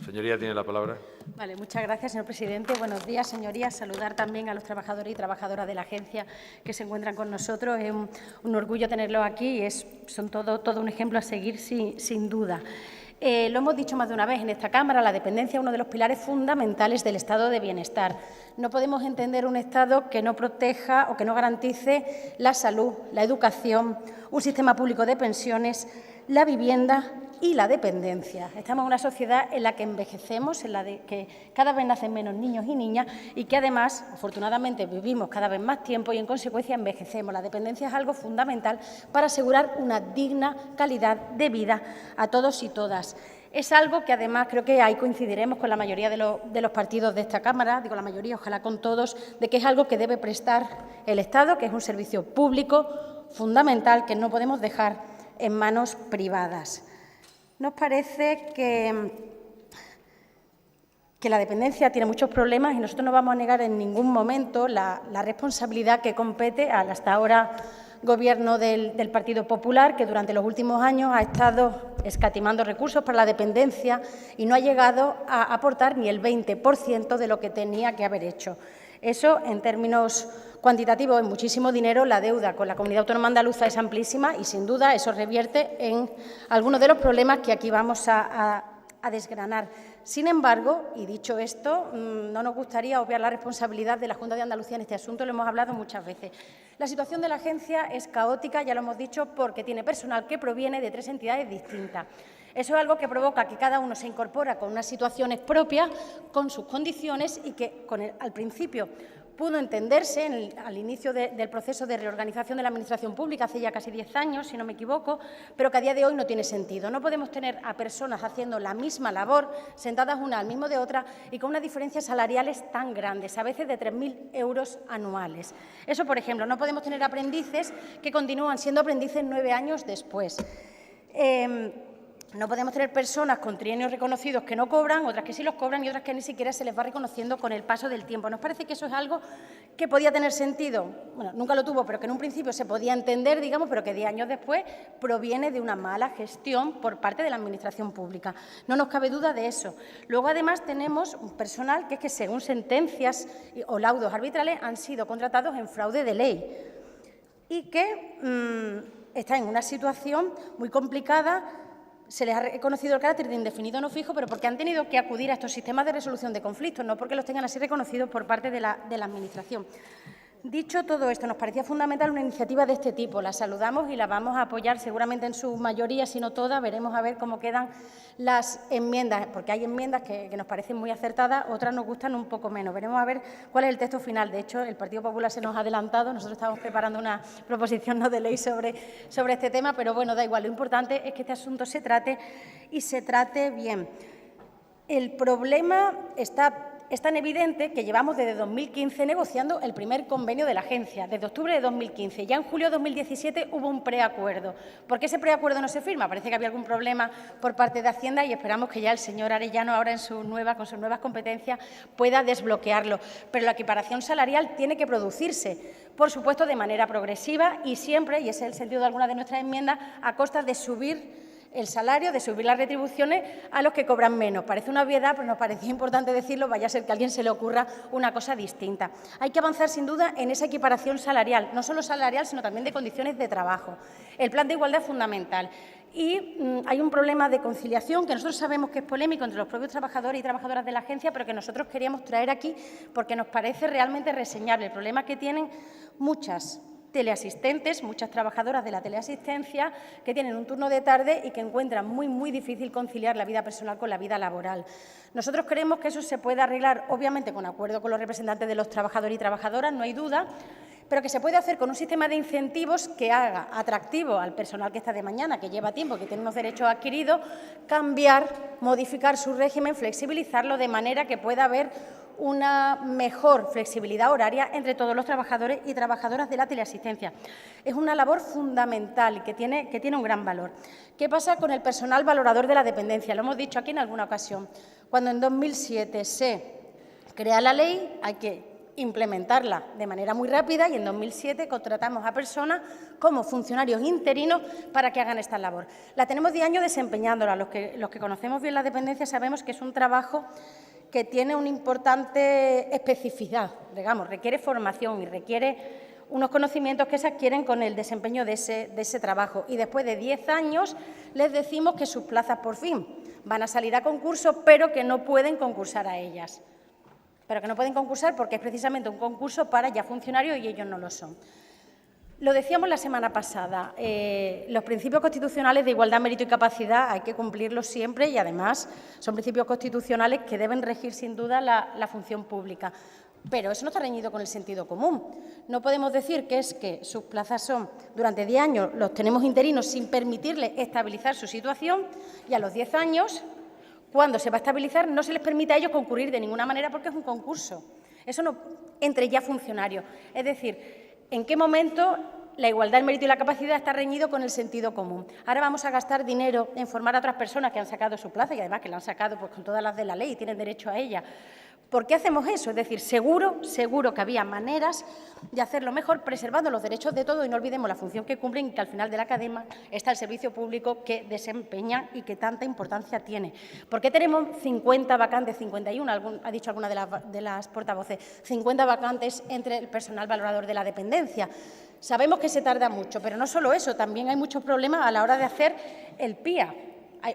Señoría, tiene la palabra. Vale, muchas gracias, señor presidente. Buenos días, señorías. Saludar también a los trabajadores y trabajadoras de la agencia que se encuentran con nosotros. Es un orgullo tenerlos aquí y son todo un ejemplo a seguir sin duda. Lo hemos dicho más de una vez en esta Cámara, la dependencia es uno de los pilares fundamentales del estado de bienestar. No podemos entender un Estado que no proteja o que no garantice la salud, la educación, un sistema público de pensiones, la vivienda y la dependencia. Estamos en una sociedad en la que envejecemos, en la de que cada vez nacen menos niños y niñas y que además, afortunadamente, vivimos cada vez más tiempo y en consecuencia envejecemos. La dependencia es algo fundamental para asegurar una digna calidad de vida a todos y todas. Es algo que además creo que ahí coincidiremos con la mayoría de los partidos de esta Cámara, digo la mayoría, ojalá con todos, de que es algo que debe prestar el Estado, que es un servicio público fundamental que no podemos dejar en manos privadas. Nos parece que la dependencia tiene muchos problemas y nosotros no vamos a negar en ningún momento la responsabilidad que compete al hasta ahora Gobierno del Partido Popular, que durante los últimos años ha estado escatimando recursos para la dependencia y no ha llegado a aportar ni el 20% de lo que tenía que haber hecho. Eso, en términos cuantitativos, es muchísimo dinero. La deuda con la Comunidad Autónoma Andaluza es amplísima y, sin duda, eso revierte en algunos de los problemas que aquí vamos a desgranar. Sin embargo, y dicho esto, no nos gustaría obviar la responsabilidad de la Junta de Andalucía en este asunto, lo hemos hablado muchas veces. La situación de la agencia es caótica, ya lo hemos dicho, porque tiene personal que proviene de 3 entidades distintas. Eso es algo que provoca que cada uno se incorpora con unas situaciones propias, con sus condiciones y que al principio pudo entenderse al inicio del proceso de reorganización de la Administración pública, hace ya casi 10 años, si no me equivoco, pero que a día de hoy no tiene sentido. No podemos tener a personas haciendo la misma labor, sentadas una al mismo de otra y con unas diferencias salariales tan grandes, a veces de 3.000 euros anuales. Eso, por ejemplo, no podemos tener aprendices que continúan siendo aprendices 9 años después. No podemos tener personas con trienios reconocidos que no cobran, otras que sí los cobran y otras que ni siquiera se les va reconociendo con el paso del tiempo. Nos parece que eso es algo que podía tener sentido, bueno, nunca lo tuvo, pero que en un principio se podía entender, digamos, pero que 10 años después proviene de una mala gestión por parte de la Administración pública. No nos cabe duda de eso. Luego, además, tenemos un personal que es que, según sentencias o laudos arbitrales, han sido contratados en fraude de ley y que está en una situación muy complicada. Se les ha reconocido el carácter de indefinido no fijo, pero porque han tenido que acudir a estos sistemas de resolución de conflictos, no porque los tengan así reconocidos por parte de la Administración. Dicho todo esto, nos parecía fundamental una iniciativa de este tipo. La saludamos y la vamos a apoyar seguramente en su mayoría, si no toda. Veremos a ver cómo quedan las enmiendas, porque hay enmiendas que nos parecen muy acertadas, otras nos gustan un poco menos. Veremos a ver cuál es el texto final. De hecho, el Partido Popular se nos ha adelantado. Nosotros estamos preparando una proposición no de ley sobre este tema, pero bueno, da igual. Lo importante es que este asunto se trate y se trate bien. El problema es tan evidente que llevamos desde 2015 negociando el primer convenio de la agencia, desde octubre de 2015. Ya en julio de 2017 hubo un preacuerdo. ¿Por qué ese preacuerdo no se firma? Parece que había algún problema por parte de Hacienda y esperamos que ya el señor Arellano, ahora con sus nuevas competencias, pueda desbloquearlo. Pero la equiparación salarial tiene que producirse, por supuesto, de manera progresiva y siempre, y ese es el sentido de algunas de nuestras enmiendas, a costa de subir el salario, de subir las retribuciones a los que cobran menos. Parece una obviedad, pero nos parecía importante decirlo, vaya a ser que a alguien se le ocurra una cosa distinta. Hay que avanzar, sin duda, en esa equiparación salarial, no solo salarial, sino también de condiciones de trabajo. El plan de igualdad es fundamental. Y hay un problema de conciliación que nosotros sabemos que es polémico entre los propios trabajadores y trabajadoras de la agencia, pero que nosotros queríamos traer aquí porque nos parece realmente reseñable. El problema que tienen muchas teleasistentes, muchas trabajadoras de la teleasistencia que tienen un turno de tarde y que encuentran muy difícil conciliar la vida personal con la vida laboral. Nosotros creemos que eso se puede arreglar, obviamente, con acuerdo con los representantes de los trabajadores y trabajadoras, no hay duda, pero que se puede hacer con un sistema de incentivos que haga atractivo al personal que está de mañana, que lleva tiempo, que tiene unos derechos adquiridos, cambiar, modificar su régimen, flexibilizarlo de manera que pueda haber una mejor flexibilidad horaria entre todos los trabajadores y trabajadoras de la teleasistencia. Es una labor fundamental y que tiene un gran valor. ¿Qué pasa con el personal valorador de la dependencia? Lo hemos dicho aquí en alguna ocasión. Cuando en 2007 se crea la ley, hay que implementarla de manera muy rápida y en 2007 contratamos a personas como funcionarios interinos para que hagan esta labor. La tenemos 10 años desempeñándola. Los que conocemos bien la dependencia sabemos que es un trabajo que tiene una importante especificidad, digamos, requiere formación y requiere unos conocimientos que se adquieren con el desempeño de ese trabajo. Y después de 10 años les decimos que sus plazas por fin van a salir a concurso, pero que no pueden concursar a ellas. Pero que no pueden concursar porque es precisamente un concurso para ya funcionarios y ellos no lo son. Lo decíamos la semana pasada, los principios constitucionales de igualdad, mérito y capacidad hay que cumplirlos siempre y, además, son principios constitucionales que deben regir, sin duda, la función pública. Pero eso no está reñido con el sentido común. No podemos decir que es que sus plazas son, durante 10 años los tenemos interinos sin permitirles estabilizar su situación y a los 10 años, cuando se va a estabilizar, no se les permite a ellos concurrir de ninguna manera porque es un concurso. Eso no entre ya funcionarios. Es decir, ¿en qué momento la igualdad, el mérito y la capacidad está reñido con el sentido común? Ahora vamos a gastar dinero en formar a otras personas que han sacado su plaza y, además, que la han sacado pues con todas las de la ley y tienen derecho a ella. ¿Por qué hacemos eso? Es decir, seguro que había maneras de hacerlo mejor, preservando los derechos de todos y no olvidemos la función que cumplen y que al final de la cadena está el servicio público que desempeñan y que tanta importancia tiene. ¿Por qué tenemos 50 vacantes, 51, ha dicho alguna de las portavoces, 50 vacantes entre el personal valorador de la dependencia? Sabemos que se tarda mucho, pero no solo eso, también hay muchos problemas a la hora de hacer el PIA.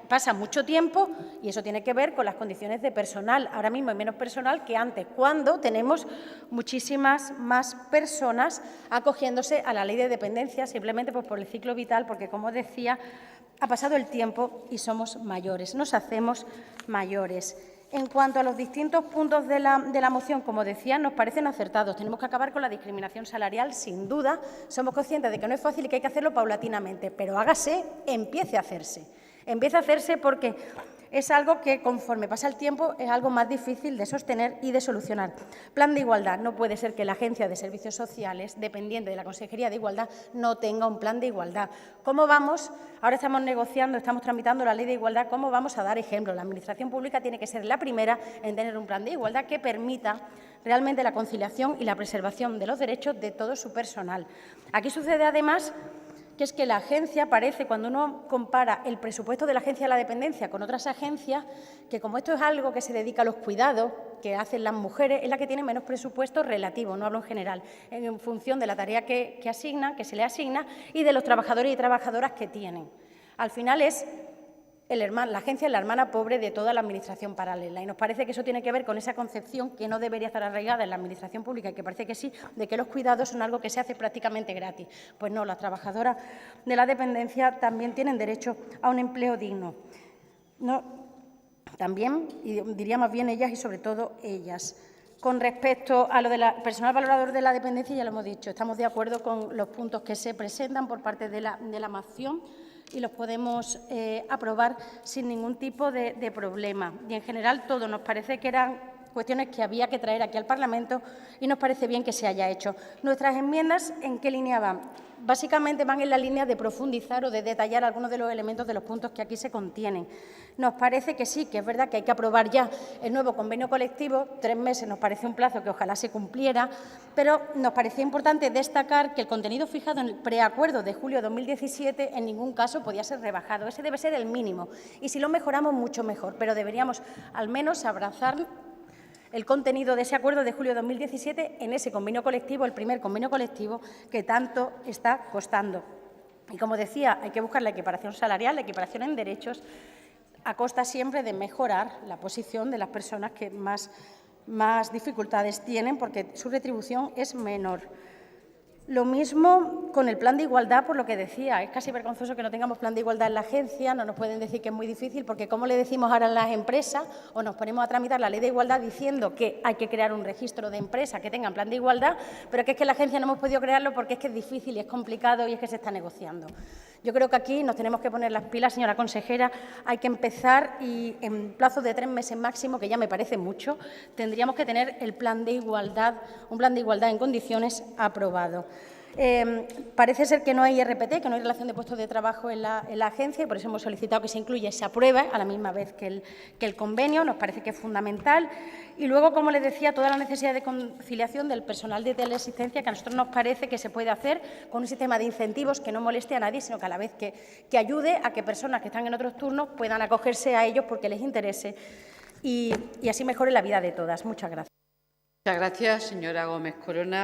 Pasa mucho tiempo y eso tiene que ver con las condiciones de personal. Ahora mismo hay menos personal que antes, cuando tenemos muchísimas más personas acogiéndose a la ley de dependencia, simplemente pues por el ciclo vital, porque, como decía, ha pasado el tiempo y somos mayores, nos hacemos mayores. En cuanto a los distintos puntos de la moción, como decía, nos parecen acertados. Tenemos que acabar con la discriminación salarial, sin duda. Somos conscientes de que no es fácil y que hay que hacerlo paulatinamente, pero hágase, empiece a hacerse. Empieza a hacerse porque es algo que, conforme pasa el tiempo, es algo más difícil de sostener y de solucionar. Plan de igualdad. No puede ser que la Agencia de Servicios Sociales, dependiente de la Consejería de Igualdad, no tenga un plan de igualdad. ¿Cómo vamos? Ahora estamos negociando, estamos tramitando la Ley de Igualdad. ¿Cómo vamos a dar ejemplo? La Administración Pública tiene que ser la primera en tener un plan de igualdad que permita realmente la conciliación y la preservación de los derechos de todo su personal. Aquí sucede, además, que es que la agencia parece, cuando uno compara el presupuesto de la Agencia de la Dependencia con otras agencias, que como esto es algo que se dedica a los cuidados que hacen las mujeres, es la que tiene menos presupuesto relativo, no hablo en general, en función de la tarea que se le asigna y de los trabajadores y trabajadoras que tienen. Al final es la agencia es la hermana pobre de toda la administración paralela y nos parece que eso tiene que ver con esa concepción que no debería estar arraigada en la administración pública y que parece que sí, de que los cuidados son algo que se hace prácticamente gratis. Pues no, las trabajadoras de la dependencia también tienen derecho a un empleo digno. No, también, y diría más bien ellas y sobre todo ellas. Con respecto a lo del personal valorador de la dependencia, ya lo hemos dicho, estamos de acuerdo con los puntos que se presentan por parte de la moción y los podemos aprobar sin ningún tipo de problema. Y, en general, todo nos parece que eran cuestiones que había que traer aquí al Parlamento y nos parece bien que se haya hecho. Nuestras enmiendas, ¿en qué línea van? Básicamente van en la línea de profundizar o de detallar algunos de los elementos de los puntos que aquí se contienen. Nos parece que sí, que es verdad que hay que aprobar ya el nuevo convenio colectivo. 3 meses nos parece un plazo que ojalá se cumpliera, pero nos parecía importante destacar que el contenido fijado en el preacuerdo de julio de 2017 en ningún caso podía ser rebajado. Ese debe ser el mínimo y si lo mejoramos, mucho mejor, pero deberíamos al menos abrazar el contenido de ese acuerdo de julio de 2017 en ese convenio colectivo, el primer convenio colectivo que tanto está costando. Y, como decía, hay que buscar la equiparación salarial, la equiparación en derechos, a costa siempre de mejorar la posición de las personas que más dificultades tienen porque su retribución es menor. Lo mismo con el plan de igualdad, por lo que decía, es casi vergonzoso que no tengamos plan de igualdad en la agencia, no nos pueden decir que es muy difícil, porque ¿cómo le decimos ahora a las empresas o nos ponemos a tramitar la ley de igualdad diciendo que hay que crear un registro de empresas que tengan plan de igualdad, pero que es que en la agencia no hemos podido crearlo porque es que es difícil y es complicado y es que se está negociando? Yo creo que aquí nos tenemos que poner las pilas, señora consejera, hay que empezar y en plazo de 3 meses máximo, que ya me parece mucho, tendríamos que tener el plan de igualdad, un plan de igualdad en condiciones aprobado. Parece ser que no hay RPT, que no hay relación de puestos de trabajo en la agencia, y por eso hemos solicitado que se incluya esa prueba a la misma vez que el convenio. Nos parece que es fundamental. Y luego, como les decía, toda la necesidad de conciliación del personal de teleasistencia, que a nosotros nos parece que se puede hacer con un sistema de incentivos que no moleste a nadie, sino que a la vez que ayude a que personas que están en otros turnos puedan acogerse a ellos porque les interese y así mejore la vida de todas. Muchas gracias. Muchas gracias, señora Gómez Corona.